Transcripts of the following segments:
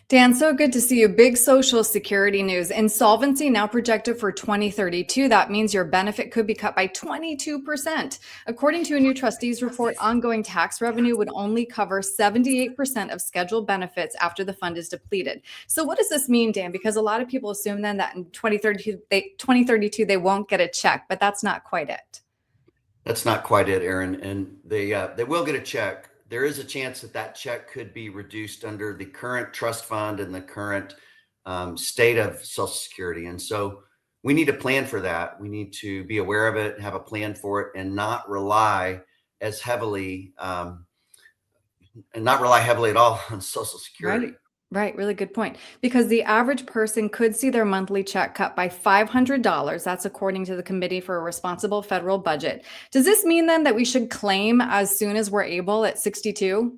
Dan, so good to see you. Big Social Security news. Insolvency now projected for 2032. That means your benefit could be cut by 22%. According to a new trustees report, ongoing tax revenue would only cover 78% of scheduled benefits after the fund is depleted. So what does this mean, Dan? Because a lot of people assume then that in 2032 they won't get a check, but that's not quite it. That's not quite it, Erin. And they will get a check. There is a chance that that check could be reduced under the current trust fund and the current state of Social Security. And so we need to plan for that. We need to be aware of it, have a plan for it, and not rely as heavily at all on Social Security. Right. Really good point. Because the average person could see their monthly check cut by $500. That's according to the Committee for a Responsible Federal Budget. Does this mean then that we should claim as soon as we're able at 62?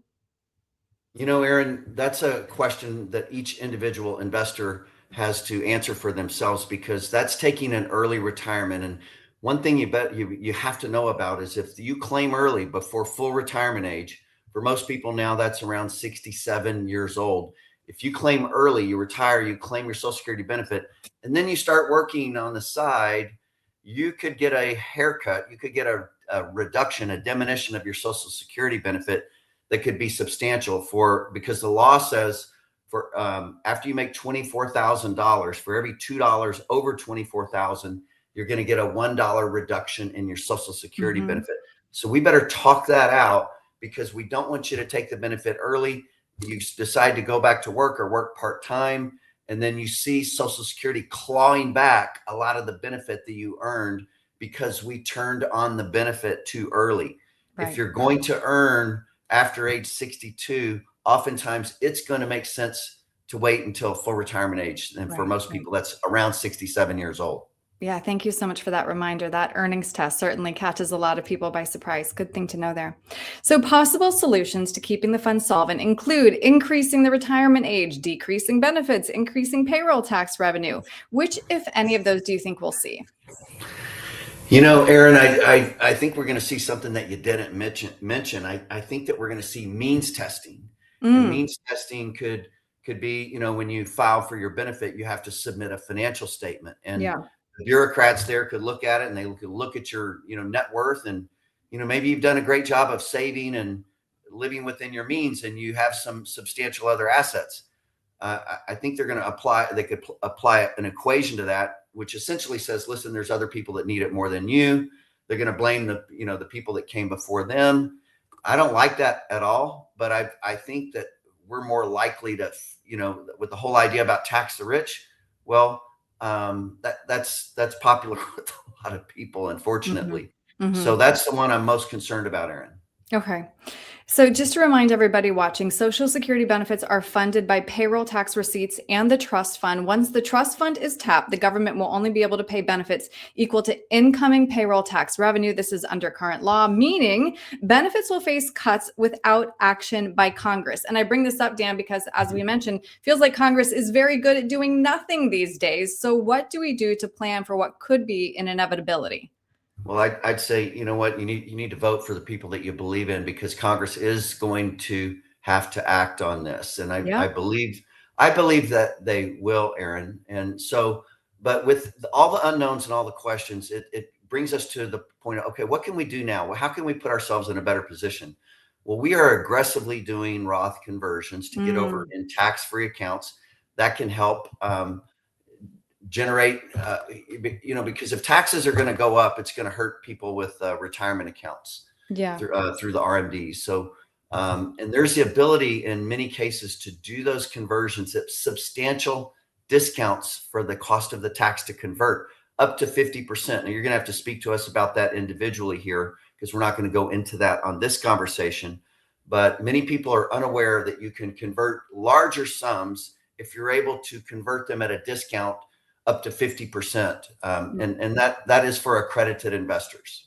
You know, Erin, that's a question that each individual investor has to answer for themselves, because that's taking an early retirement. And one thing you have to know about is if you claim early before full retirement age, for most people now that's around 67 years old. If you claim early, you retire, you claim your Social Security benefit, and then you start working on the side, you could get a haircut. You could get a reduction, a diminution of your Social Security benefit that could be substantial because the law says for after you make $24,000, for every $2 over $24,000, you're going to get a $1 reduction in your Social Security benefit. So we better talk that out, because we don't want you to take the benefit early. You decide to go back to work or work part-time, and then you see Social Security clawing back a lot of the benefit that you earned because we turned on the benefit too early. Right. If you're going to earn after age 62, oftentimes it's going to make sense to wait until full retirement age. And for most people, that's around 67 years old. Yeah, thank you so much for that reminder. That earnings test certainly catches a lot of people by surprise. Good thing to know there. So possible solutions to keeping the fund solvent include increasing the retirement age, decreasing benefits, increasing payroll tax revenue. Which, if any of those, do you think we'll see? You know, Erin, I think we're going to see something that you didn't mention. I think that we're going to see means testing. And means testing could be, you know, when you file for your benefit, you have to submit a financial statement. And the bureaucrats there could look at it, and they could look at your, net worth, and, maybe you've done a great job of saving and living within your means, and you have some substantial other assets. I think they could apply an equation to that, which essentially says, listen, there's other people that need it more than you. They're going to blame the people that came before them. I don't like that at all, but I think that we're more likely to, with the whole idea about tax the rich. Well, that's popular with a lot of people, unfortunately. So that's the one I'm most concerned about, Erin. Okay. So just to remind everybody watching, Social Security benefits are funded by payroll tax receipts and the trust fund. Once the trust fund is tapped, the government will only be able to pay benefits equal to incoming payroll tax revenue. This is under current law, meaning benefits will face cuts without action by Congress. And I bring this up, Dan, because as we mentioned, feels like Congress is very good at doing nothing these days. So what do we do to plan for what could be an inevitability? Well, I'd say, you know what, you need to vote for the people that you believe in, because Congress is going to have to act on this. And I believe that they will, Erin. And so, but with all the unknowns and all the questions, it brings us to the point of, okay, what can we do now? Well, how can we put ourselves in a better position? Well, we are aggressively doing Roth conversions to get over in tax-free accounts. That can help generate, because if taxes are going to go up, it's going to hurt people with retirement accounts through the RMDs. So, and there's the ability in many cases to do those conversions at substantial discounts for the cost of the tax to convert, up to 50%. Now, you're going to have to speak to us about that individually here, because we're not going to go into that on this conversation. But many people are unaware that you can convert larger sums if you're able to convert them at a discount up to 50%. And that is for accredited investors.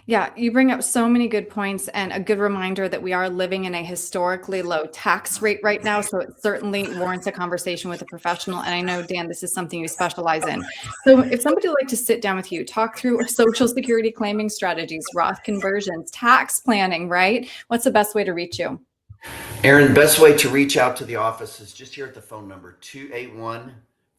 Yeah, you bring up so many good points, and a good reminder that we are living in a historically low tax rate right now. So it certainly warrants a conversation with a professional. And I know, Dan, this is something you specialize in. So if somebody would like to sit down with you, talk through Social Security claiming strategies, Roth conversions, tax planning, right? What's the best way to reach you? Erin, best way to reach out to the office is just here at the phone number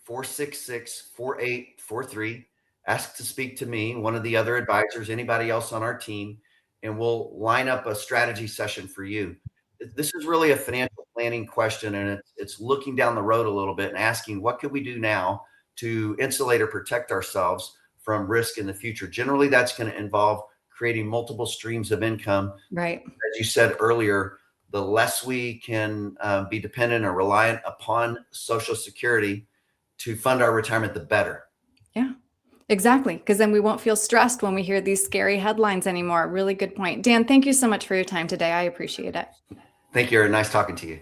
281-466-4843. Ask to speak to me, one of the other advisors, anybody else on our team, and we'll line up a strategy session for you. This is really a financial planning question, and it's looking down the road a little bit and asking what could we do now to insulate or protect ourselves from risk in the future. Generally, that's going to involve creating multiple streams of income. Right. As you said earlier, the less we can be dependent or reliant upon Social Security to fund our retirement, the better. Yeah, exactly. Because then we won't feel stressed when we hear these scary headlines anymore. Really good point. Dan, thank you so much for your time today. I appreciate it. Thank you, Erin. Nice talking to you.